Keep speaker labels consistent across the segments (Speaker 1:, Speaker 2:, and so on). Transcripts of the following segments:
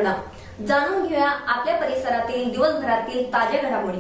Speaker 1: घटना जाणून घेऊया आपल्या परिसरातील दिवसभरातील ताज्या घडामोडी।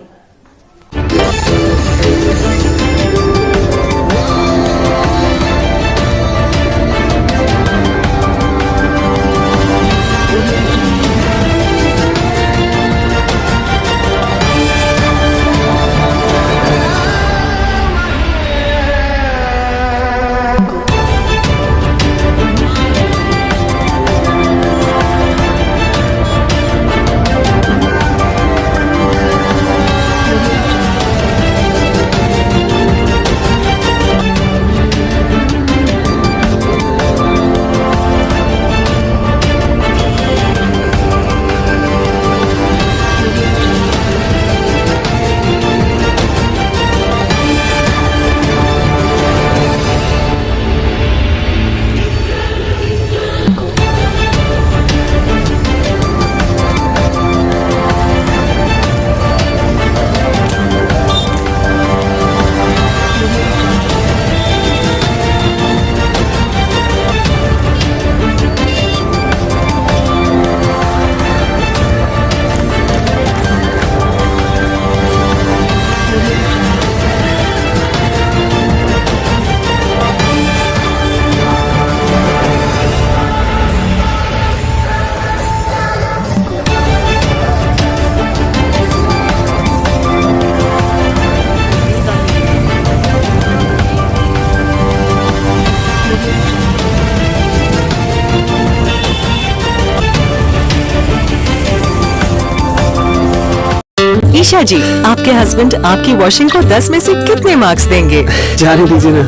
Speaker 2: ईशा जी, आपके हस्बैंड आपकी वॉशिंग को 10 में से कितने मार्क्स देंगे?
Speaker 3: जाने दीजिए ना।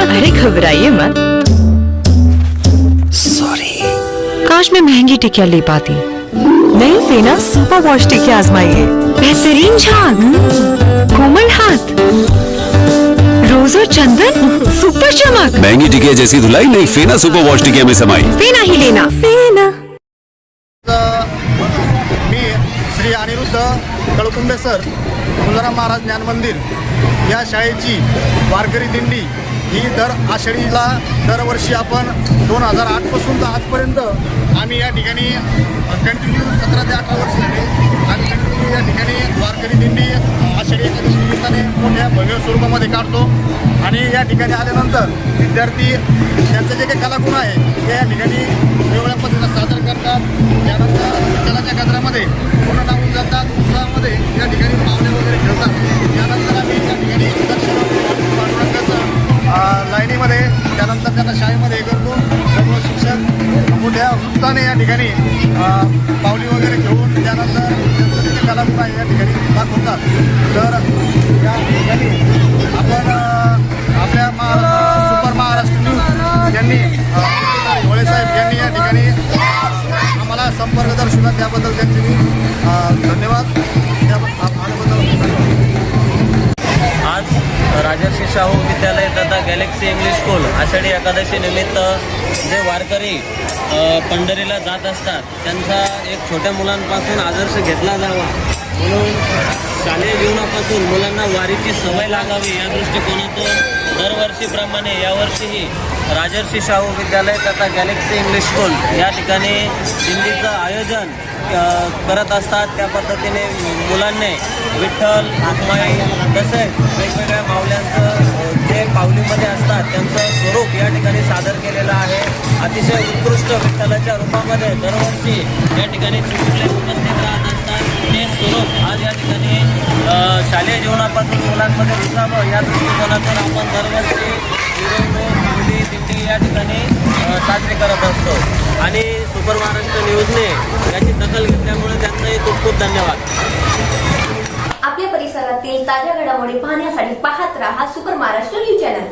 Speaker 2: अरे घबराइए मत।
Speaker 3: सॉरी।
Speaker 2: काश मैं महंगी टिकिया ले पाती। नहीं फेना सुपर वॉश टिकिया आजमाइए। बेहतरीन झाग, कोमल हाथ, रोज और चंदन, सुपर चमक।
Speaker 4: महंगी टिकिया जैसी धुलाई नहीं, फेना सुपर वॉश टिकिया में समाई।
Speaker 2: फेना ही लेना। फेना।
Speaker 5: मी श्री अनिरुद्ध कळकुंबे सर, तुकाराम महाराज ज्ञान मंदिर या शाळेची वारकरी दिंडी ही दर आषाढीला दरवर्षी आपण 2008 पासून तर आजपर्यंत आम्ही या ठिकाणी कंटिन्यू 17 ते 18 वर्ष झाले आम्ही कंटिन्यू या ठिकाणी वारकरी दिंडी आषाढी एकादशी निमित्ताने मोठ्या भव्य स्वरूपामध्ये काढतो। आणि या ठिकाणी आल्यानंतर विद्यार्थी त्यांचे जे काही कलागुण आहे ते या ठिकाणी वेगवेगळ्या पद्धतीनं सादर करतात। त्यानंतर विठ्ठलाच्या गजरामध्ये पूर्ण लावून जातात, उत्सवामध्ये या ठिकाणी पाहुणे वगैरे खेळतात। त्यानंतर आम्ही या ठिकाणी पांडुरंगाचं लाईनीमध्ये त्यानंतर त्यांना शाळेमध्ये हे करतो। सर्व शिक्षक मोठ्या उत्साहाने या ठिकाणी पावली वगैरे घेऊन त्यानंतर त्यांचं जे कलागुण आहे या ठिकाणी दाखवतात। तर या ठिकाणी आपण आपल्या सुपर महाराष्ट्र न्यूज यांनी होळे साहेब यांनी या ठिकाणी आम्हाला संपर्क दर्शवला, त्याबद्दल त्यांचे मी धन्यवाद आल्याबद्दल।
Speaker 6: आज राजर्षी शाहू विद्यालय तथा Galaxy English school Ashadhi Ekadashi निमित्त जे वारकरी पंढरीला जात असतात त्यांचा एक छोट्या मुलांपासून आदर्श घेतला जावा म्हणून शालेय जीवनापासून मुलांना वारीची सवय लागावी या दृष्टिकोनातून दरवर्षीप्रमाणे यावर्षीही राजर्षी शाहू विद्यालय तथा गॅलेक्सी इंग्लिश स्कूल या ठिकाणी दिंडीचं आयोजन करत असतात। त्या पद्धतीने मुलांनी विठ्ठल आत्माई तसेच वेगवेगळ्या माऊल्यांचं जे पावलीमध्ये असतात त्यांचं स्वरूप या ठिकाणी सादर केलेलं आहे। अतिशय उत्कृष्ट विठ्ठलाच्या रूपामध्ये दरवर्षी या ठिकाणी चिमुकले उपस्थित राहत असतात। ते स्वरूप आज या ठिकाणी शालेय जीवनापासून मुलांमध्ये रुजावं या दृष्टिकोनातून आपण दरवर्षी मिरवणूक पावली दिंडी या ठिकाणी साजरी करत असतो। आणि सुपर महाराष्ट्र न्यूजने याची दखल घेतल्यामुळे त्यांचाही खूप खूप धन्यवाद।
Speaker 1: आपल्या परिसरातील ताज्या घडामोडी पाहण्यासाठी पाहत राहा सुपर महाराष्ट्र न्यूज चॅनल।